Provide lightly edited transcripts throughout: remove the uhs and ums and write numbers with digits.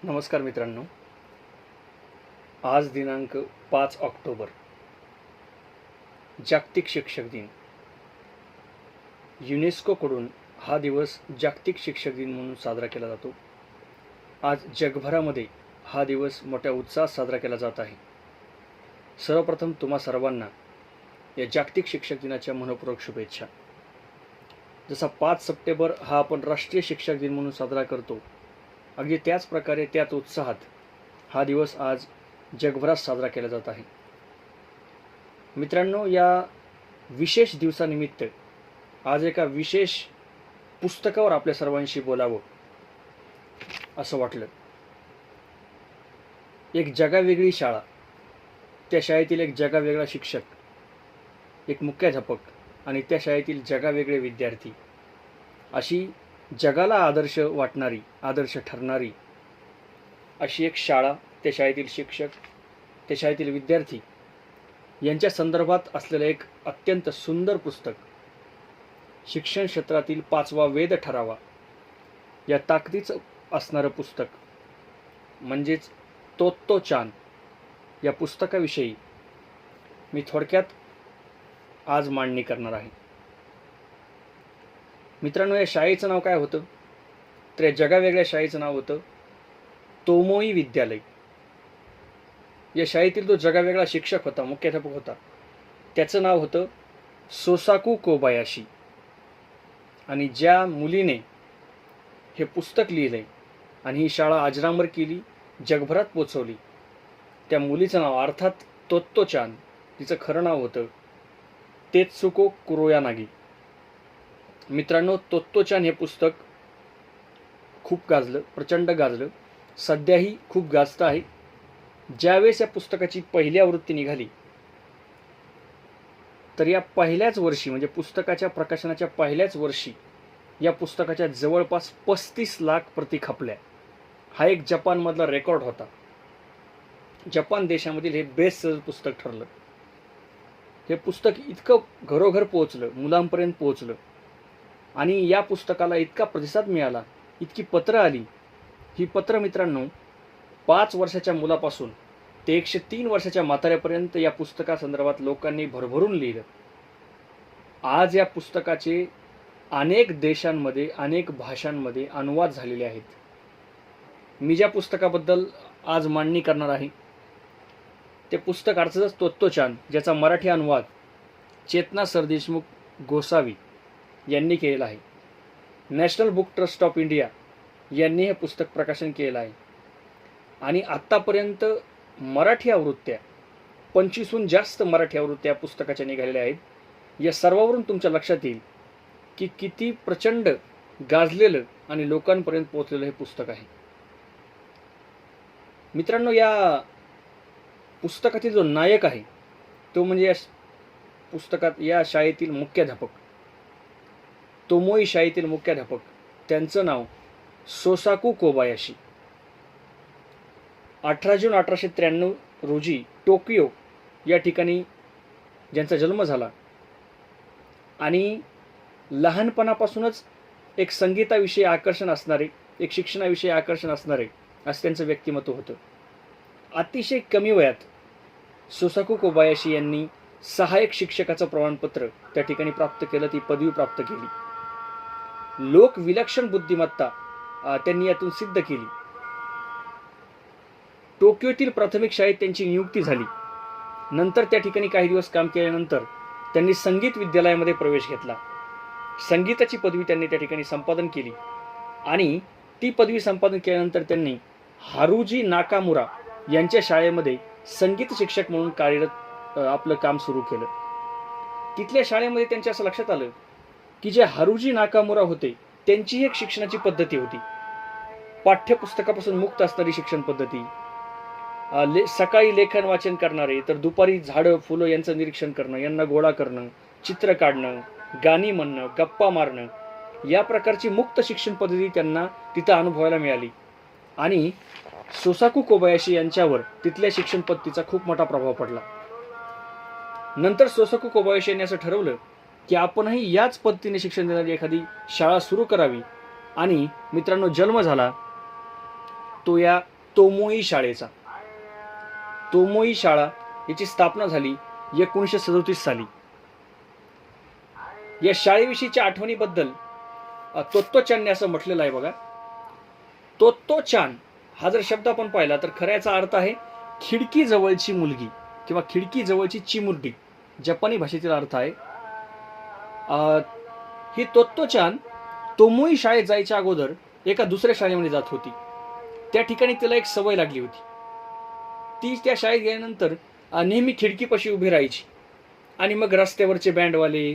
नमस्कार मित्रांनो, आज दिनांक 5 ऑक्टोबर जागतिक शिक्षक दिन. युनेस्कोकडून हा दिवस जागतिक शिक्षक दिन म्हणून साजरा केला जातो. आज जगभरामध्ये हा दिवस मोठ्या उत्साहात साजरा केला जात आहे. सर्वप्रथम तुम्हा सर्वांना या जागतिक शिक्षक दिनाच्या मनपूर्वक शुभेच्छा. जसा 5 सप्टेंबर हा आपण राष्ट्रीय शिक्षक दिन म्हणून साजरा करतो, अगदी त्याच प्रकारे त्याच उत्साहात हा दिवस आज जगभरात साजरा केला जात आहे. मित्रांनो, या विशेष दिवसानिमित्त आज एका विशेष पुस्तकावर आपल्या सर्वांशी बोलावं असं वाटलं. एक जगावेगळी शाळा, त्या शाळेतील एक जगावेगळा शिक्षक, एक मुख्याध्यापक आणि त्या शाळेतील जगावेगळे विद्यार्थी, अशी जगाला आदर्श वाटणारी, आदर्श ठरणारी अशी एक शाळा, त्या शाळेतील शिक्षक, त्या शाळेतील विद्यार्थी यांच्या संदर्भात असलेलं एक अत्यंत सुंदर पुस्तक, शिक्षण क्षेत्रातील 5वा वेद ठरावा या ताकदीचं असणारं पुस्तक म्हणजेच तोत्तोचान या पुस्तकाविषयी मी थोडक्यात आज मांडणी करणार आहे. मित्रांनो, या शाळेचं नाव काय होतं? तर या जगावेगळ्या शाळेचं नाव होतं तोमोई विद्यालय. या शाळेतील जो जगावेगळा शिक्षक होता, मुख्याध्यापक होता, त्याचं नाव होतं सोसाकू कोबायाशी. आणि ज्या मुलीने हे पुस्तक लिहिलंय आणि ही शाळा अजरामर केली, जगभरात पोचवली, त्या मुलीचं नाव अर्थात तोत्तोचान, तिचं खरं नाव होतं तेत्सुको कुरोयानागी. मित्रांनो, तोत्तोचान हे पुस्तक खूप गाजलं, प्रचंड गाजलं, सध्याही खूप गाजतं आहे. ज्यावेळेस या पुस्तकाची पहिली आवृत्ती निघाली, तर या पहिल्याच वर्षी म्हणजे पुस्तकाच्या प्रकाशनाच्या पहिल्याच वर्षी या पुस्तकाच्या जवळपास 35 लाख प्रती खपल्या. हा एक जपानमधला रेकॉर्ड होता. जपान देशामधील हे बेस्ट सेलर पुस्तक ठरलं. हे पुस्तक इतकं घरोघर पोहोचलं, मुलांपर्यंत पोहोचलं आणि या पुस्तकाला इतका प्रतिसाद मिळाला, इतकी पत्रं आली. ही पत्र मित्रांनो 5 वर्षाच्या मुलापासून ते 103 वर्षाच्या म्हाताऱ्यापर्यंत या पुस्तकासंदर्भात लोकांनी भरभरून लिहिलं. आज या पुस्तकाचे अनेक देशांमध्ये, अनेक भाषांमध्ये अनुवाद झालेले आहेत. मी ज्या पुस्तकाबद्दल आज मांडणी करणार आहे ते पुस्तक अर्थातच तोत्तोचान, ज्याचा मराठी अनुवाद चेतना सरदेशमुख गोसावी यांनी केलेला आहे. National book trust of India यांनी हे पुस्तक प्रकाशन केलेलं आहे. आणि आत्तापर्यंत मराठी आवृत्त्या 25हून जास्त मराठी आवृत्त्या पुस्तकाच्या निघालेल्या आहेत. या सर्वावरून तुमच्या लक्षात येईल की किती प्रचंड गाजलेलं आणि लोकांपर्यंत पोहोचलेलं हे पुस्तक आहे. मित्रांनो, या पुस्तकातील जो नायक आहे तो म्हणजे या पुस्तकात या शाळेतील मुख्याध्यापक, तोमोई शाळेतील मुख्याध्यापक, त्यांचं नाव सोसाकू कोबायाशी. 18 जून 1893 रोजी टोकियो या ठिकाणी ज्यांचा जन्म झाला आणि लहानपणापासूनच एक संगीताविषयी आकर्षण असणारे, एक शिक्षणाविषयी आकर्षण असणारे असं त्यांचं व्यक्तिमत्व होतं. अतिशय कमी वयात सोसाकू कोबायाशी यांनी सहाय्यक शिक्षकाचं प्रमाणपत्र त्या ठिकाणी प्राप्त केलं, ती पदवी प्राप्त केली. लोक विलक्षण बुद्धिमत्ता त्यांनी यातून सिद्ध केली. टोकियोतील प्राथमिक शाळेत त्यांची नियुक्ती झाली. नंतर त्या ठिकाणी काही दिवस काम केल्यानंतर त्यांनी संगीत विद्यालयामध्ये प्रवेश घेतला. संगीताची पदवी त्यांनी त्या ठिकाणी संपादन केली आणि ती पदवी संपादन केल्यानंतर त्यांनी हारुजी नाकामुरा यांच्या शाळेमध्ये संगीत शिक्षक म्हणून कार्यरत आपलं काम सुरू केलं. तिथल्या शाळेमध्ये त्यांच्या असं लक्षात आलं की जे हारुजी नाकामुरा होते त्यांची एक शिक्षणाची पद्धती होती, पाठ्यपुस्तकापासून मुक्त असणारी शिक्षण पद्धती. सकाळी लेखन वाचन करणारे, तर दुपारी झाडं फुलं यांचं निरीक्षण करणं, यांना गोळा करणं, चित्र काढणं, गाणी म्हणणं, गप्पा मारणं, या प्रकारची मुक्त शिक्षण पद्धती त्यांना तिथं अनुभवायला मिळाली. आणि सोसाकू कोबायाशी यांच्यावर तिथल्या शिक्षण पद्धतीचा खूप मोठा प्रभाव पडला. नंतर सोसाकू कोबायाशी यांनी असं ठरवलं की आपणही याच पद्धतीने शिक्षण देणारी एखादी शाळा सुरू करावी. आणि मित्रांनो, जन्म झाला तो या तोमोई शाळेचा. तोमोई शाळा याची स्थापना झाली 1937 साली. या शाळेविषयीच्या आठवणीबद्दल तोत्तो-चानने असं म्हटलेलं आहे बघा. तोत्तो-चान हा जर शब्द आपण पाहिला तर खऱ्याचा अर्थ आहे खिडकी जवळची मुलगी किंवा खिडकी जवळची चिमुरडी. जपानी भाषेतील अर्थ आहे. ही तोत्तो-चान तोमोई शाळेत जायच्या अगोदर एका दुसऱ्या शाळेमध्ये जात होती. त्या ठिकाणी तिला एक सवय लागली होती. ती त्या शाळेत गेल्यानंतर नेहमी खिडकीपाशी उभी राहायची आणि मग रस्त्यावरचे बँडवाले,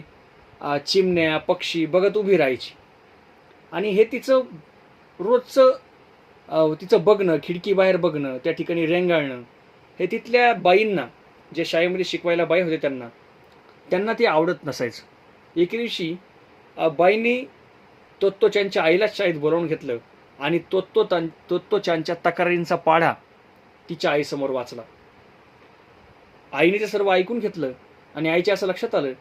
चिमण्या, पक्षी बघत उभी राहायची. आणि हे तिचं रोजचं तिचं बघणं, खिडकी बाहेर बघणं, त्या ठिकाणी रेंगाळणं, हे तिथल्या बाईंना, जे शाळेमध्ये शिकवायला बाई होते त्यांना ते आवडत नसायचं. एके दिवशी बाईंनी तोत्तो-चानच्या आईलाच शाळेत बोलावून घेतलं आणि तोत्तो-चानच्या तक्रारींचा पाढा तिच्या आईसमोर वाचला. आईने ते सर्व ऐकून घेतलं आणि आईच्या असं लक्षात आलं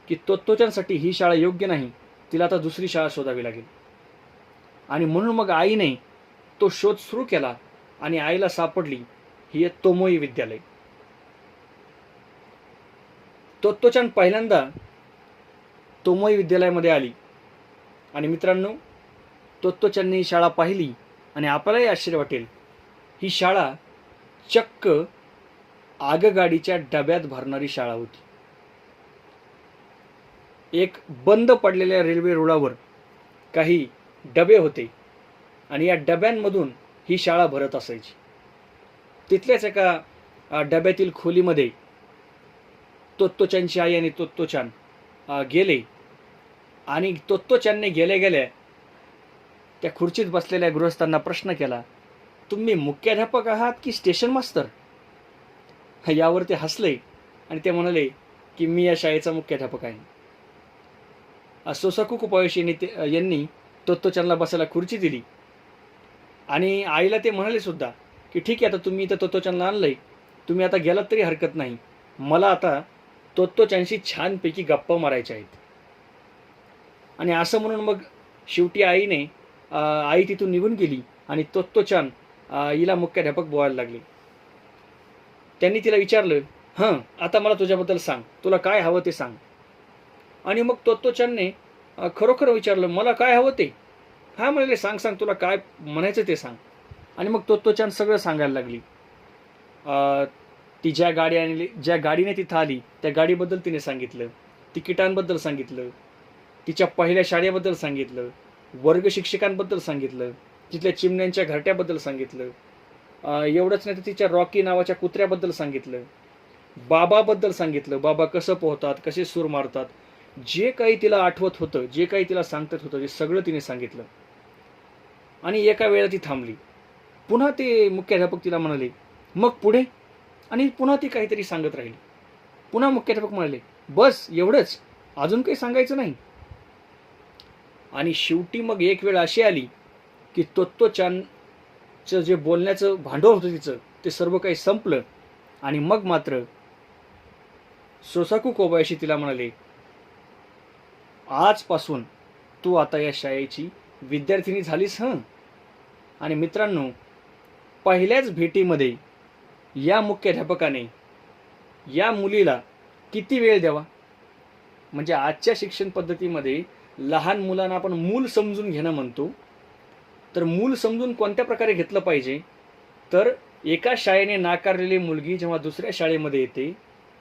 की तोत्तो-चानसाठी ही शाळा योग्य नाही, तिला आता दुसरी शाळा शोधावी लागेल. आणि म्हणून मग आईने तो शोध सुरू केला आणि आईला सापडली ही तोमोई विद्यालय. तोत्तो-चान पहिल्यांदा तोमोई विद्यालयामध्ये आली आणि मित्रांनो, तोत्तो-चानने ही शाळा पाहिली आणि आपल्यालाही आश्चर्य वाटेल, ही शाळा चक्क आगगाडीच्या डब्यात भरणारी शाळा होती. एक बंद पडलेल्या रेल्वे रुळावर काही डबे होते आणि या डब्यांमधून ही शाळा भरत असायची. तिथल्याच एका डब्यातील खोलीमध्ये तोत्तो-चानची आई आणि तोत्तो-चान गेले आणि तोत्तो-चानने गेल्या गेल्या त्या खुर्चीत बसलेल्या गृहस्थांना प्रश्न केला, तुम्ही मुख्याध्यापक आहात की स्टेशन मास्तर? यावर ते हसले आणि ते म्हणाले की मी या शाळेचा मुख्याध्यापक आहे. सोसाकू कोबायाशी यांनी तोत्तो-चानला बसायला खुर्ची दिली आणि आईला ते म्हणाले सुद्धा की ठीक आहे, आता तुम्ही इथं तोत्तो-चानला आणलंय, तुम्ही आता गेलात तरी हरकत नाही, मला आता तोत्तो-चानशी छानपैकी गप्पा मारायच्या आहेत. आणि असं म्हणून मग शेवटी आई तिथून निघून गेली आणि तोत्तो-चान हिला मुख्याध्यापक बोलायला लागले. त्यांनी तिला विचारलं, आता मला तुझ्याबद्दल सांग, तुला काय हवं ते सांग. आणि मग तोत्तो-चानने खरोखर विचारलं, मला काय हवं ते? हा म्हणाले, सांग सांग, तुला काय म्हणायचं ते सांग. आणि मग तोत्तो-चान सगळं सांगायला लागली. ती ज्या गाडीने तिथं आली त्या गाडीबद्दल तिने सांगितलं, तिकिटांबद्दल सांगितलं, तिच्या पहिल्या शाळेबद्दल सांगितलं, वर्ग शिक्षकांबद्दल सांगितलं, तिथल्या चिमण्यांच्या घरट्याबद्दल सांगितलं. एवढंच नाही तर तिच्या रॉकी नावाच्या कुत्र्याबद्दल सांगितलं, बाबाबद्दल सांगितलं, बाबा कसं पोहतात, कसे सूर मारतात, जे काही तिला आठवत होतं, जे काही तिला सांगत होतं ते सगळं तिने सांगितलं. आणि एका वेळेला ती थांबली. पुन्हा ते मुख्याध्यापक तिला म्हणाले, मग पुढे? आणि पुन्हा ती काहीतरी सांगत राहिली. पुन्हा मुख्याध्यापक म्हणाले, बस एवढंच, अजून काही सांगायचं नाही? आणि शेवटी मग एक वेळ अशी आली की तोत्तो-चानचं जे बोलण्याचं भांडवल होतं तिचं ते सर्व काही संपलं. आणि मग मात्र सोसाकू कोबायाशी तिला म्हणाले, आजपासून तू आता या शाळेची विद्यार्थिनी झालीस. आणि मित्रांनो, पहिल्याच भेटीमध्ये या मुख्याध्यापकाने या मुलीला किती वेळ द्यावा? म्हणजे आजच्या शिक्षण पद्धतीमध्ये लहान मुलांना आपण मूल समजून घेणं म्हणतो. तर मूल समजून कोणत्या प्रकारे घेतलं पाहिजे? तर एका शाळेने नाकारलेली मुलगी जेव्हा दुसऱ्या शाळेमध्ये येते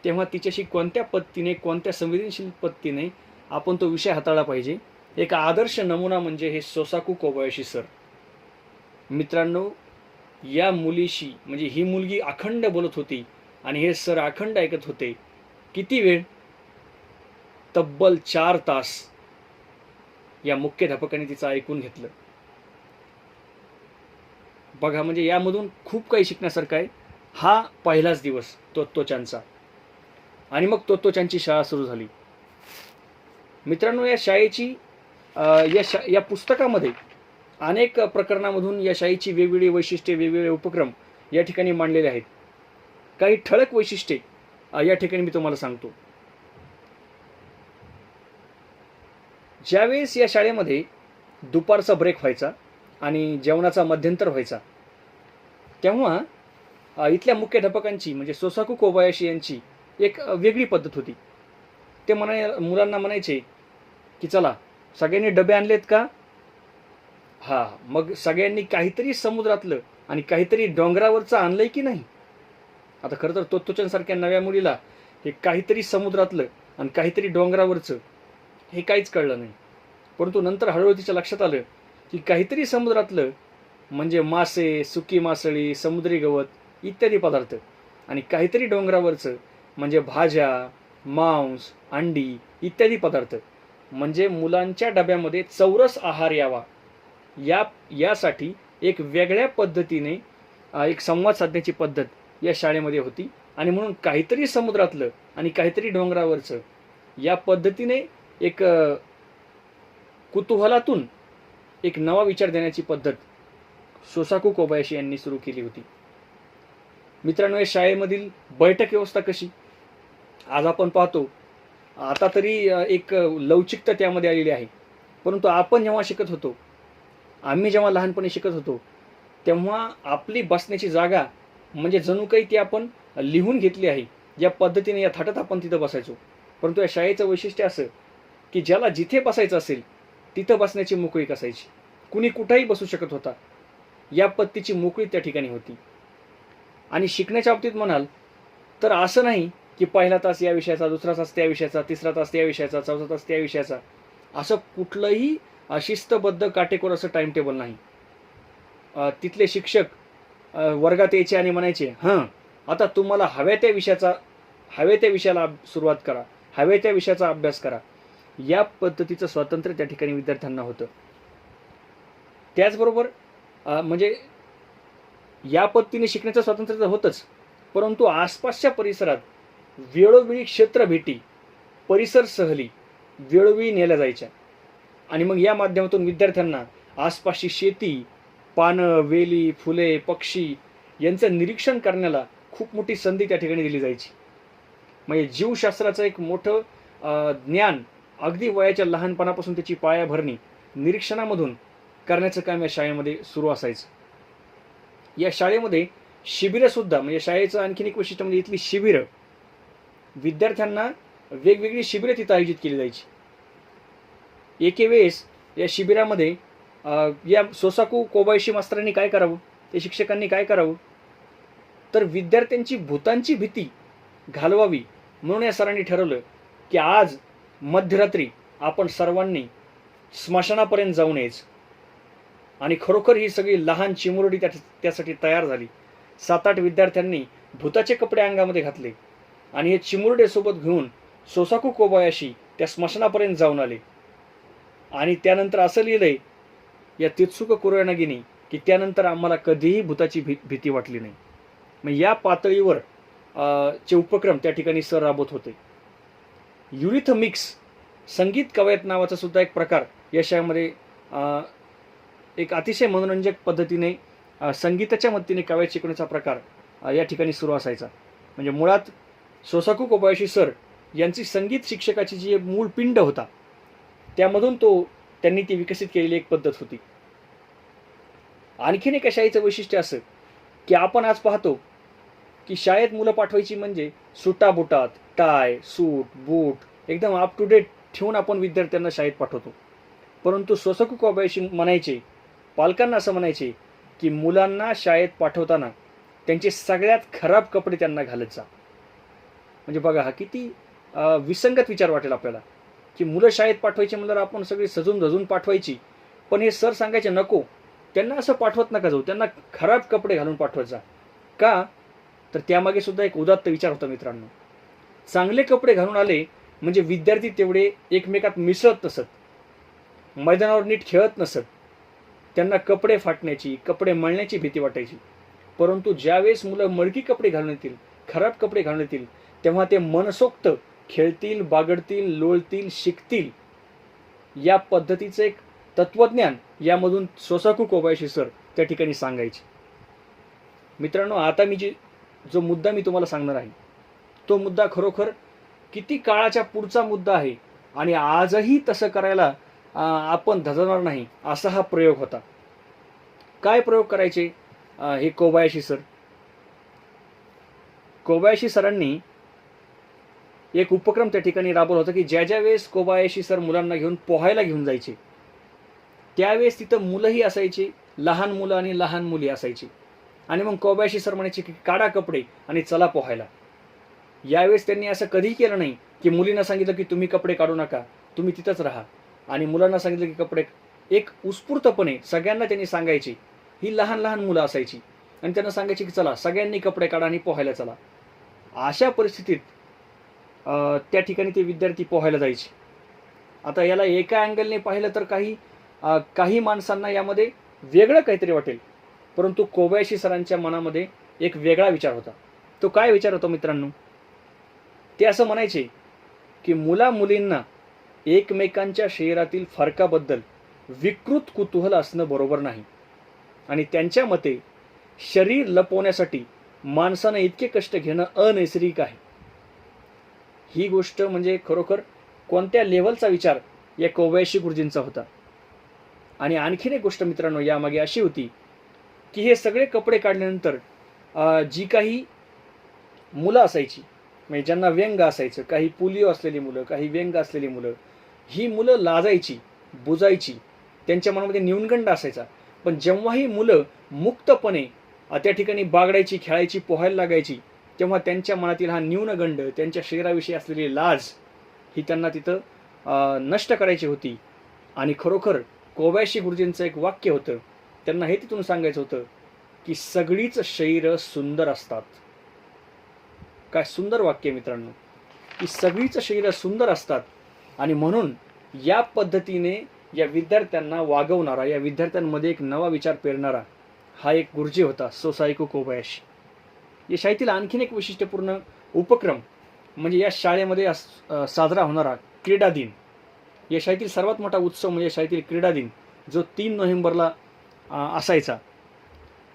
तेव्हा तिच्याशी कोणत्या पद्धतीने, कोणत्या संवेदनशील पद्धतीने आपण तो विषय हाताळला पाहिजे. एक आदर्श नमुना म्हणजे हे सोसाकू कोबायाशी सर. मित्रांनो, या मुलीशी, म्हणजे ही मुलगी अखंड बोलत होती आणि हे सर अखंड ऐकत होते. किती वेळ? तब्बल 4 तास या मुख्याध्यापकाने तिचं ऐकून घेतलं. बघा, म्हणजे यामधून खूप काही शिकण्यासारखं आहे. हा पहिलाच दिवस तोत्तो-चानचा. आणि मग तोत्तो-चानची शाळा सुरू झाली. मित्रांनो, या शाळेची या पुस्तकामध्ये अनेक प्रकरणामधून या शाळेची वेगवेगळी वैशिष्ट्ये, वेगवेगळे उपक्रम या ठिकाणी मांडलेले आहेत. काही ठळक वैशिष्ट्ये या ठिकाणी मी तुम्हाला सांगतो. ज्यावेळेस या शाळेमध्ये दुपारचा ब्रेक व्हायचा आणि जेवणाचा मध्यंतर व्हायचा तेव्हा इथल्या मुख्याध्यापकांची म्हणजे सोसाकू कोबायाशी यांची एक वेगळी पद्धत होती. ते मुलांना म्हणायचे की चला सगळ्यांनी डबे आणलेत का? हा, मग सगळ्यांनी काहीतरी समुद्रातलं आणि काहीतरी डोंगरावरचं आणलंय की नाही? आता खरं तर तोत्तोचनसारख्या नव्या मुलीला हे काहीतरी समुद्रातलं आणि काहीतरी डोंगरावरचं हे काहीच कळलं नाही. परंतु नंतर हळूहळू तिच्या लक्षात आलं की काहीतरी समुद्रातलं म्हणजे मासे, सुकी मासळी, समुद्री गवत इत्यादी पदार्थ, आणि काहीतरी डोंगरावरचं म्हणजे भाज्या, मांस, अंडी इत्यादी पदार्थ. म्हणजे मुलांच्या डब्यामध्ये चौरस आहार यावा यासाठी एक वेगळ्या पद्धतीने एक संवाद साधण्याची पद्धत या शाळेमध्ये होती. आणि म्हणून काहीतरी समुद्रातलं आणि काहीतरी डोंगरावरचं या पद्धतीने एक कुतूहलातून एक नवा विचार देण्याची पद्धत सोसाकू कोबायाशी यांनी सुरू केली होती. मित्रांनो, या शाळेमधील बैठक व्यवस्था कशी? आज आपण पाहतो, आता तरी एक लवचिकता त्यामध्ये आलेली आहे. परंतु आपण जेव्हा शिकत होतो, आम्ही जेव्हा लहानपणी शिकत होतो, तेव्हा आपली बसण्याची जागा म्हणजे जणू काही ती आपण लिहून घेतली आहे. या पद्धतीने या थाटात आपण तिथं बसायचो. परंतु या शाळेचं वैशिष्ट्य असं की ज्याला जिथे बसायचं असेल तिथं बसण्याची मोकळीक असायची. कुणी कुठेही बसू शकत होता. या पद्धतीची मोकळीक त्या ठिकाणी होती. आणि शिकण्याच्या बाबतीत म्हणाल तर असं नाही की पहिला तास या विषयाचा, दुसरा तास त्या विषयाचा, तिसरा तास त्या विषयाचा, चौथा तास त्या विषयाचा, असं कुठलंही शिस्तबद्ध काटेकोर असं टाइम टेबल नाही. तिथले शिक्षक वर्गात यायचे आणि म्हणायचे, हां आता तुम्हाला हव्या त्या विषयाला सुरुवात करा, हव्या त्या विषयाचा अभ्यास करा. या पद्धतीचं स्वातंत्र्य त्या ठिकाणी विद्यार्थ्यांना होतं. त्याचबरोबर म्हणजे या पद्धतीने शिकण्याचं स्वातंत्र्य तर होतंच, परंतु आसपासच्या परिसरात वेळोवेळी क्षेत्र भेटी, परिसर सहली वेळोवेळी नेल्या जायच्या. आणि मग या माध्यमातून विद्यार्थ्यांना आसपासची शेती, पानं, वेली, फुले, पक्षी यांचं निरीक्षण करण्याला खूप मोठी संधी त्या ठिकाणी दिली जायची. म्हणजे जीवशास्त्राचं एक मोठं ज्ञान अगदी वयाच्या लहानपणापासून त्याची पायाभरणी निरीक्षणामधून करण्याचं काम या शाळेमध्ये सुरू असायचं. या शाळेमध्ये शिबिरंसुद्धा, म्हणजे शाळेचं आणखीन एक वैशिष्ट्य म्हणजे इथली शिबिरं, विद्यार्थ्यांना वेगवेगळी शिबिरं तिथं आयोजित केली जायची. एके वेळेस या शिबिरामध्ये या सोसाकू कोबायाशी मास्तरांनी काय करावं, ते शिक्षकांनी काय करावं, तर विद्यार्थ्यांची भूतांची भीती घालवावी म्हणून या सरांनी ठरवलं की आज मध्यरात्री आपण सर्वांनी स्मशानापर्यंत जाऊन यायचं. आणि खरोखर ही सगळी लहान चिमुरडी त्यासाठी तयार झाली. 7-8 विद्यार्थ्यांनी भूताचे कपडे अंगामध्ये घातले आणि हे चिमुरडे सोबत घेऊन सोसाकू कोबायाशी त्या स्मशानापर्यंत जाऊन आले. आणि त्यानंतर असं लिहिलंय या तित्सुका कुरोयानागिनी की त्यानंतर आम्हाला कधीही भूताची भीती वाटली नाही. मग या पातळीवर चे उपक्रम त्या ठिकाणी सर राबवत होते. युरिथमिक्स संगीत कवायत नावाचा सुद्धा एक प्रकार या शाळेमध्ये एक अतिशय मनोरंजक पद्धतीने संगीताच्या मदतीने कवायत शिकवण्याचा प्रकार या ठिकाणी सुरू असायचा. म्हणजे मुळात सोसाकू कोबायाशी सर यांची संगीत शिक्षकाची जी मूळ पिंड होता त्यामधून त्यांनी ती विकसित केलेली एक पद्धत होती. आणखीन एका शाळेचं वैशिष्ट्य असं की आपण आज पाहतो की शाळेत मुलं पाठवायची म्हणजे सुटाबुटात, टाय, सूट, बूट एकदम अप टू डेट ठेवून आपण विद्यार्थ्यांना शाळेत पाठवतो. परंतु सोसाकू कोबायाशी म्हणायचे, पालकांना असं म्हणायचे की मुलांना शाळेत पाठवताना त्यांचे सगळ्यात खराब कपडे त्यांना घालत जा. म्हणजे बघा हा किती विसंगत विचार वाटेल आपल्याला की मुलं शाळेत पाठवायची म्हणल्यावर आपण सगळी सजून धजून पाठवायची, पण हे सर सांगायचे नको, त्यांना असं पाठवत नका जाऊ, त्यांना खराब कपडे घालून पाठवत जा. का तर त्यामागे सुद्धा एक उदात्त विचार होता मित्रांनो. चांगले कपडे घालून आले म्हणजे विद्यार्थी तेवढे एकमेकात मिसळत नसत, मैदानावर नीट खेळत नसत, त्यांना कपडे फाटण्याची, कपडे मळण्याची भीती वाटायची. परंतु ज्यावेळेस मुलं मळकी कपडे घालून येतील, खराब कपडे घालून येतील, तेव्हा ते मनसोक्त खेळतील, बागडतील, लोळतील, शिकतील. या पद्धतीचं एक तत्वज्ञान यामधून सोसाकू कोबायाशी सर त्या ठिकाणी सांगायचे. मित्रांनो, आता जो मुद्दा मी तुम्हाला सांगणार आहे तो मुद्दा खरोखर किती काळाच्या पुढचा मुद्दा आहे आणि आजही तसं करायला आपण धजणार नाही असा हा प्रयोग होता. काय प्रयोग करायचे हे कोबायाशी सर. कोबायाशी सरांनी एक उपक्रम त्या ठिकाणी राबवला होता की ज्या ज्या वेळेस कोबायाशी सर मुलांना घेऊन पोहायला घेऊन जायचे त्यावेळेस तिथं मुलंही असायची, लहान मुलं आणि लहान मुली असायची. आणि मग कोबायाशी सर म्हणायचे की काढा कपडे आणि चला पोहायला. यावेळेस त्यांनी असं कधीही केलं नाही की मुलींना सांगितलं की तुम्ही कपडे काढू नका, तुम्ही तिथंच राहा, आणि मुलांना सांगितलं की कपडे. एक उत्स्फूर्तपणे सगळ्यांना त्यांनी सांगायची. ही लहान लहान मुलं असायची आणि त्यांना सांगायची की चला सगळ्यांनी कपडे काढा आणि पोहायला चला. अशा परिस्थितीत त्या ठिकाणी ते विद्यार्थी पोहायला जायचे. आता याला एका अँगलने पाहिलं तर काही माणसांना यामध्ये वेगळं काहीतरी वाटेल, परंतु कोबायाशी सरांच्या मनामध्ये एक वेगळा विचार होता. तो काय विचार होता मित्रांनो? ते असं म्हणायचे की मुला मुलींना एकमेकांच्या शरीरातील फरकाबद्दल विकृत कुतूहल असणं बरोबर नाही, आणि त्यांच्या मते शरीर लपवण्यासाठी माणसानं इतके कष्ट घेणं अनैसर्गिक आहे. ही गोष्ट म्हणजे खरोखर कोणत्या लेव्हलचा विचार या कोबायाशी गुरुजींचा होता. आणि आणखीन एक गोष्ट मित्रांनो यामागे अशी होती की हे सगळे कपडे काढल्यानंतर जी काही मुलं असायची, म्हणजे ज्यांना व्यंग असायचं, काही पोलिओ असलेली मुलं, काही व्यंग असलेली मुलं, ही मुलं लाजायची, बुजायची, त्यांच्या मनामध्ये न्यूनगंड असायचा. पण जेव्हा ही मुलं मुक्तपणे त्या ठिकाणी बागडायची, खेळायची, पोहायला लागायची, तेव्हा त्यांच्या मनातील हा न्यूनगंड, त्यांच्या शरीराविषयी असलेली लाज ही त्यांना तिथं नष्ट करायची होती. आणि खरोखर कोबायाशी गुरुजींचं एक वाक्य होतं, त्यांना हे तिथून सांगायचं होतं की सगळीच शरीरं सुंदर असतात. काय सुंदर वाक्य मित्रांनो, की सगळीच शरीरं सुंदर असतात. आणि म्हणून या पद्धतीने या विद्यार्थ्यांना वागवणारा, या विद्यार्थ्यांमध्ये एक नवा विचार पेरणारा हा एक गुरुजी होता, सोसायको कोबायाशी. या शाळेतील आणखीन एक वैशिष्ट्यपूर्ण उपक्रम म्हणजे या शाळेमध्ये साजरा होणारा क्रीडा दिन. या शाळेतील सर्वात मोठा उत्सव म्हणजे शाळेतील क्रीडा दिन, जो 3 नोव्हेंबरला असायचा,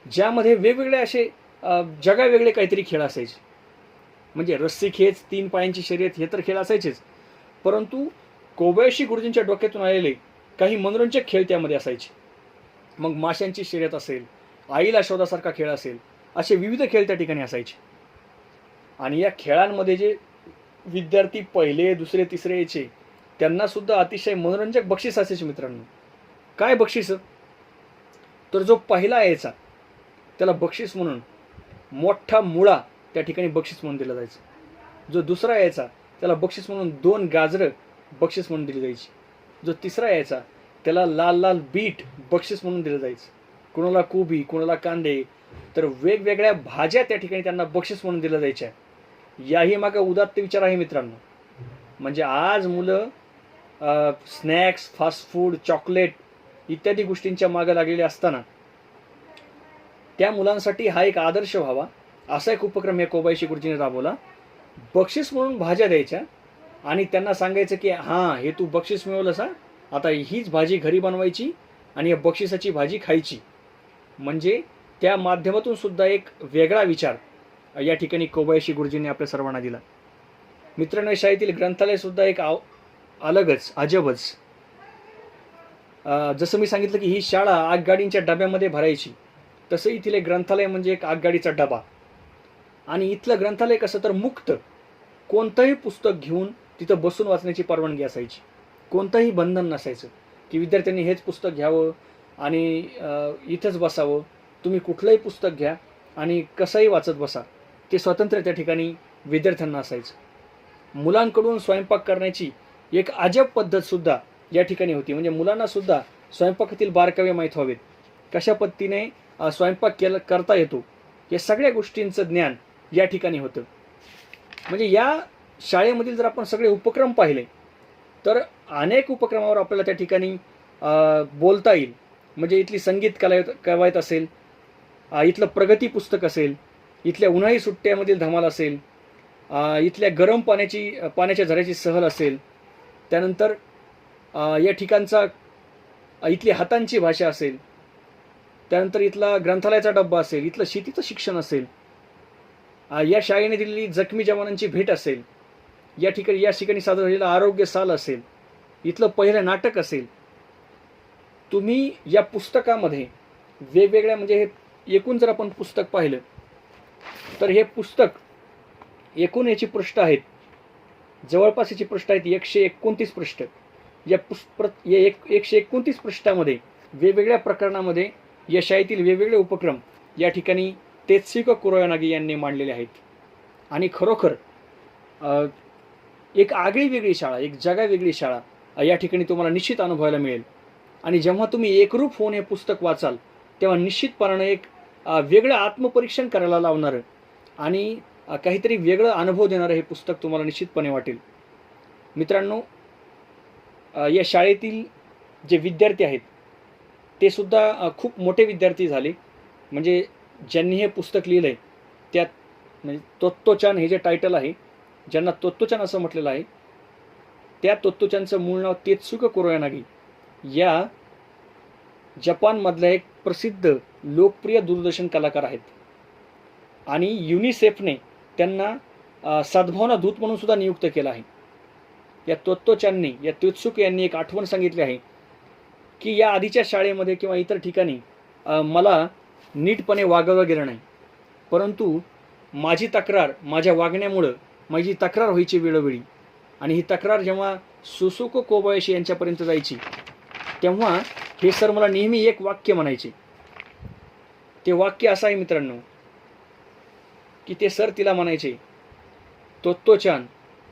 ज्यामध्ये वेगवेगळे असे जगावेगळे काहीतरी खेळ असायचे. म्हणजे रस्सी खेच, 3 पायांची शर्यत, हे तर खेळ असायचेच, परंतु कोबायाशी गुरुजींच्या डोक्यातून आलेले काही मनोरंजक खेळ त्यामध्ये असायचे. मग माशांची शर्यत असेल, आईला शोधासारखा खेळ असेल, असे विविध खेळ त्या ठिकाणी असायचे. आणि या खेळांमध्ये जे विद्यार्थी पहिले, दुसरे, तिसरे यायचे त्यांना सुद्धा अतिशय मनोरंजक बक्षीस असायचे मित्रांनो. काय बक्षीस? तर जो पहिला यायचा त्याला बक्षीस म्हणून मोठा मुळा त्या ठिकाणी बक्षीस म्हणून दिला जायचा. जो दुसरा यायचा त्याला बक्षीस म्हणून 2 गाजरं बक्षीस म्हणून दिली जायची. जो तिसरा यायचा त्याला लाल लाल बीट बक्षीस म्हणून दिलं जायचं. कुणाला कोबी, कुणाला कांदे, तर वेगवेगळ्या भाज्या त्या ठिकाणी त्यांना बक्षीस म्हणून दिल्या जायच्या. याही मागे उदात्त विचार आहे मित्रांनो. म्हणजे आज मुलं स्नॅक्स, फास्ट फूड, चॉकलेट इत्यादी गोष्टींच्या मागे लागलेले असताना त्या मुलांसाठी हा एक आदर्श व्हावा असा एक उपक्रम या कोबायाशी गुरुजीने राबवला. बक्षीस म्हणून भाज्या द्यायच्या आणि त्यांना सांगायचं की हां, हे तू बक्षीस मिळवलंस, आता हीच भाजी घरी बनवायची आणि या बक्षिसाची भाजी खायची. म्हणजे त्या माध्यमातून सुद्धा एक वेगळा विचार या ठिकाणी कोबायाशी गुरुजींनी आपल्या सर्वांना दिला. मित्रांनो, शाळेतील ग्रंथालय सुद्धा एक अलगच, अजबच. जसं मी सांगितलं की ही शाळा आगगाडींच्या डब्यामध्ये भरायची, तसं इथले ग्रंथालय म्हणजे एक आगगाडीचा डबा. आणि इथलं ग्रंथालय कसं तर मुक्त, कोणतंही पुस्तक घेऊन तिथं बसून वाचण्याची परवानगी असायची. कोणतंही बंधन नसायचं की विद्यार्थ्यांनी हेच पुस्तक घ्यावं आणि इथंच बसावं. तुम्ही कुठलंही पुस्तक घ्या आणि कसंही वाचत बसा, ते स्वातंत्र्य त्या ठिकाणी विद्यार्थ्यांना असायचं. मुलांकडून स्वयंपाक करण्याची एक अजब पद्धतसुद्धा या ठिकाणी होती. म्हणजे मुलांना सुद्धा स्वयंपाकातील बारकावे माहीत व्हावेत, कशा पद्धतीने स्वयंपाक करता येतो, या सगळ्या गोष्टींचं ज्ञान या ठिकाणी होतं. म्हणजे या शाळेमधील जर आपण सगळे उपक्रम पाहिले तर अनेक उपक्रमावर आपल्याला त्या ठिकाणी बोलता येईल. म्हणजे इथली संगीत कवायत असेल, इथलं प्रगती पुस्तक असेल, इथल्या उन्हाळी सुट्ट्यामधील धमाल असेल, इथल्या गरम पाण्याच्या झऱ्याची सहल असेल, त्यानंतर या ठिकाणचा इथली हातांची भाषा असेल, त्यानंतर इथला ग्रंथालयाचा डब्बा असेल, इथलं शेतीचं शिक्षण असेल, या शाळेने दिलेली जखमी जवानांची भेट असेल, या ठिकाणी सादर झालेलं आरोग्य साल असेल, इथलं पहिलं नाटक असेल. तुम्ही या पुस्तकामध्ये वेगवेगळ्या म्हणजे एकूण जर आपण पुस्तक पाहिलं तर हे पुस्तक एकूण याची पृष्ठ आहेत, जवळपास याची पृष्ठ आहेत 129 पृष्ठ. या 129 पृष्ठामध्ये वेगवेगळ्या प्रकरणामध्ये या शाळेतील वेगवेगळे उपक्रम या ठिकाणी तेत्सुको कुरोयानागी यांनी मांडलेले आहेत. आणि खरोखर एक आगळी वेगळी शाळा, एक जगावेगळी शाळा या ठिकाणी तुम्हाला निश्चित अनुभवायला मिळेल. आणि जेव्हा तुम्ही एकरूप होऊन हे पुस्तक वाचाल तेव्हा निश्चितपणानं एक वेगळं आत्मपरीक्षण करायला लावणारं आणि काहीतरी वेगळं अनुभव देणारं हे पुस्तक तुम्हाला निश्चितपणे वाटेल. मित्रांनो, या शाळेतील जे विद्यार्थी आहेत ते सुद्धा खूप मोठे विद्यार्थी झाले. म्हणजे ज्यांनी हे पुस्तक लिहिलं आहे त्यात म्हणजे तोत्तोचान हे जे टायटल आहे, ज्यांना तोत्तोचान असं म्हटलेलं आहे, त्या तोत्तोचानचं मूळ नाव तेत्सुको कुरोयानागी या जपानमधल्या एक प्रसिद्ध लोकप्रिय दूरदर्शन कलाकार आहेत. आणि युनिसेफने त्यांना सद्भावना दूत म्हणून सुद्धा नियुक्त केलं आहे. या तोत्तोचाननी, या तेत्सुको यांनी एक आठवण सांगितली आहे की या आधीच्या शाळेमध्ये किंवा इतर ठिकाणी मला नीटपणे वागवलं गेलं नाही, परंतु माझी तक्रार, माझ्या वागण्यामुळं माझी तक्रार व्हायची वेळोवेळी. आणि ही तक्रार जेव्हा सुसुको कोबायाशी यांच्यापर्यंत जायची तेव्हा हे सर मला नेहमी एक वाक्य म्हणायचे. ते वाक्य असं आहे मित्रांनो की ते सर तिला म्हणायचे, तोत्तोचान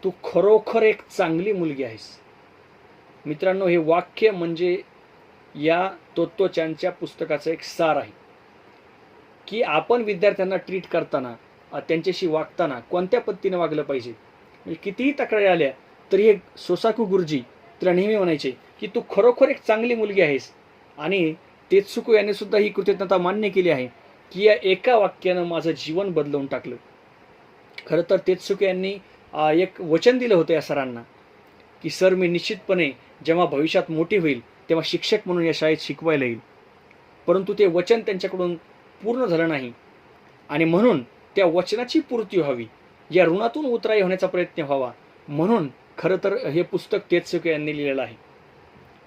तू खरोखर एक चांगली मुलगी आहेस. मित्रांनो, हे वाक्य म्हणजे या तोत्तोचानच्या पुस्तकाचं एक सार आहे की आपण विद्यार्थ्यांना ट्रीट करताना, त्यांच्याशी वागताना कोणत्या पद्धतीने वागलं पाहिजे. म्हणजे कितीही तक्रारी आल्या तरी हे सोसाकू गुरुजी तिला नेहमी म्हणायचे की तू खरोखर एक चांगली मुलगी आहेस. आणि तेत्सुको यांनी सुद्धा ही कृतज्ञता मान्य केली आहे की या एका वाक्यानं माझं जीवन बदलवून टाकलं. खरं तर तेत्सुको यांनी एक वचन दिलं होतं या सरांना की सर, मी निश्चितपणे जेव्हा भविष्यात मोठी होईल तेव्हा शिक्षक म्हणून या शाळेत शिकवायला येईल. परंतु ते वचन त्यांच्याकडून पूर्ण झालं नाही आणि म्हणून त्या वचनाची पूर्ती व्हावी, या ऋणातून उतराई होण्याचा प्रयत्न व्हावा म्हणून खरं तर हे पुस्तक तेत्सुको यांनी लिहिलेलं आहे.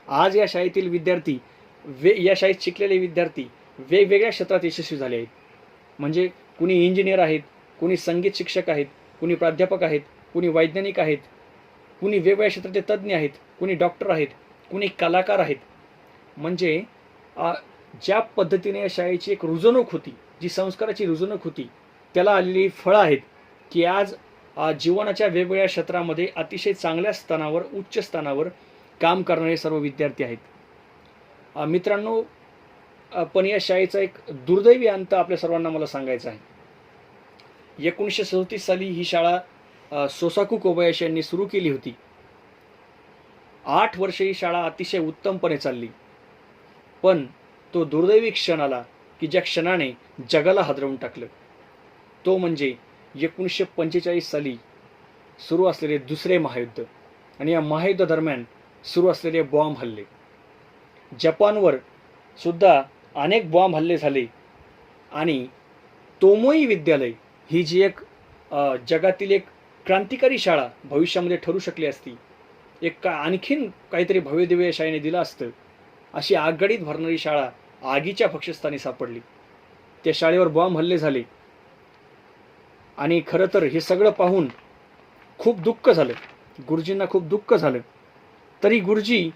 आज या शाळेतील विद्यार्थी, या शाळेत शिकलेले विद्यार्थी वेगवेगळ्या क्षेत्रात यशस्वी झाले आहेत. म्हणजे कुणी इंजिनियर आहेत, कुणी संगीत शिक्षक आहेत, कुणी प्राध्यापक आहेत, कुणी वैज्ञानिक आहेत, कुणी वेगवेगळ्या क्षेत्राचे तज्ज्ञ आहेत, कुणी डॉक्टर आहेत, कुणी कलाकार आहेत. म्हणजे ज्या पद्धतीने या शाळेची एक रुजवणूक होती, जी संस्काराची रुजवणूक होती, त्याला आलेली फळं आहेत की आज जीवनाच्या वेगवेगळ्या क्षेत्रामध्ये अतिशय चांगल्या स्थानावर, उच्च स्थानावर काम करणारे सर्व विद्यार्थी आहेत. मित्रांनो, पण या शाळेचा एक दुर्दैवी अंत आपल्या सर्वांना मला सांगायचा आहे. 1937 साली ही शाळा सोसाकू कोबायाशी यांनी सुरू केली होती. 8 वर्षे ही शाळा अतिशय उत्तमपणे चालली. पण तो दुर्दैवी क्षण आला की ज्या क्षणाने जगाला हादरवून टाकलं. तो म्हणजे 1945 साली सुरू असलेले दुसरे महायुद्ध आणि या महायुद्धादरम्यान सुरू असलेले बॉम्ब हल्ले. जपानवर सुद्धा अनेक बॉम्ब हल्ले झाले आणि तोमोई विद्यालय ही जी एक जगातील एक क्रांतिकारी शाळा भविष्यामध्ये ठरू शकली असती, एक आणखीन काहीतरी भव्यदिव्य शाळेने दिलं असतं, अशी आगगाडीत भरणारी शाळा आगीच्या भक्षस्थानी सापडली. त्या शाळेवर बॉम्ब हल्ले झाले आणि खरं तर हे सगळं पाहून खूप दुःख झालं, गुरुजींना खूप दुःख झालं. तरी गुरुजी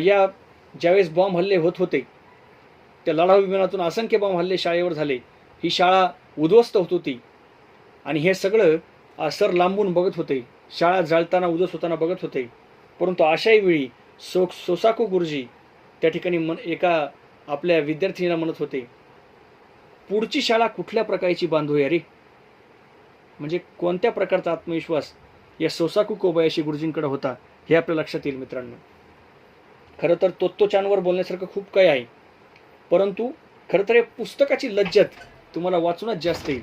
या ज्यावेळेस बॉम्ब हल्ले होत होते, त्या लढाऊ विमानातून असंख्य बॉम्ब हल्ले शाळेवर झाले, ही शाळा उद्ध्वस्त होत होती आणि हे सगळं सर लांबून बघत होते, शाळा जळताना, उद्ध्वस्त होताना बघत होते. परंतु अशाही वेळी सोसाकू गुरुजी त्या ठिकाणी एका आपल्या विद्यार्थिनीला म्हणत होते, पुढची शाळा कुठल्या प्रकारची बांधूया रे. म्हणजे कोणत्या प्रकारचा आत्मविश्वास या सोसाकू कोबायाशी गुरुजींकडे होता हे आपल्या लक्षात येईल. मित्रांनो, खरं तर तोत्तोचानवर बोलण्यासारखं खूप काही आहे, परंतु खरं तर हे पुस्तकाची लज्जत तुम्हाला वाचूनच जास्त येईल.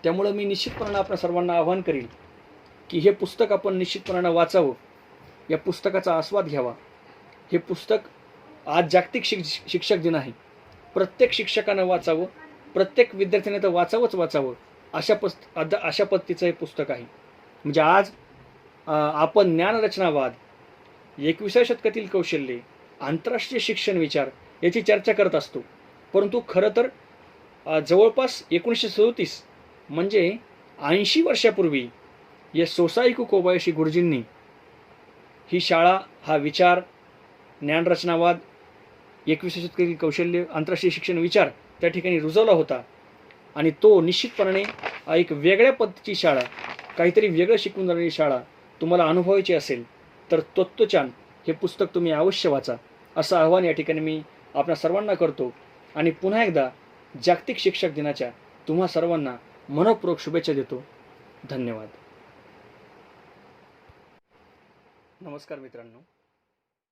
त्यामुळं मी निश्चितपणानं आपल्या सर्वांना आवाहन करील की हे पुस्तक आपण निश्चितपणानं वाचावं, या पुस्तकाचा आस्वाद घ्यावा. हे पुस्तक आज जागतिक शिक्षक दिन आहे. प्रत्येक शिक्षकानं वाचावं, प्रत्येक विद्यार्थ्याने तर वाचावं. अशा पद्धतीचं हे पुस्तक आहे. म्हणजे आज आपण ज्ञानरचनावाद, 21व्या शतकातील कौशल्ये, आंतरराष्ट्रीय शिक्षण विचार याची चर्चा करत असतो, परंतु खरं तर जवळपास 1937 म्हणजे 80 वर्षापूर्वी या सोसाईकू कोबायाशी गुरुजींनी ही शाळा, हा विचार, ज्ञानरचनावाद, 21व्या शतकातील कौशल्य, आंतरराष्ट्रीय शिक्षण विचार त्या ठिकाणी रुजवला होता. आणि तो निश्चितपणे एक वेगळ्या पद्धतीची शाळा, काहीतरी वेगळं शिकवून जाणारी शाळा तुम्हाला अनुभवायची असेल तर तत्वचान हे पुस्तक तुम्ही अवश्य वाचा, असं आवाहन या ठिकाणी मी आपणा सर्वांना करतो. आणि पुन्हा एकदा जागतिक शिक्षक दिनाच्या तुम्हा सर्वांना मनःपूर्वक शुभेच्छा देतो. धन्यवाद. नमस्कार मित्रांनो.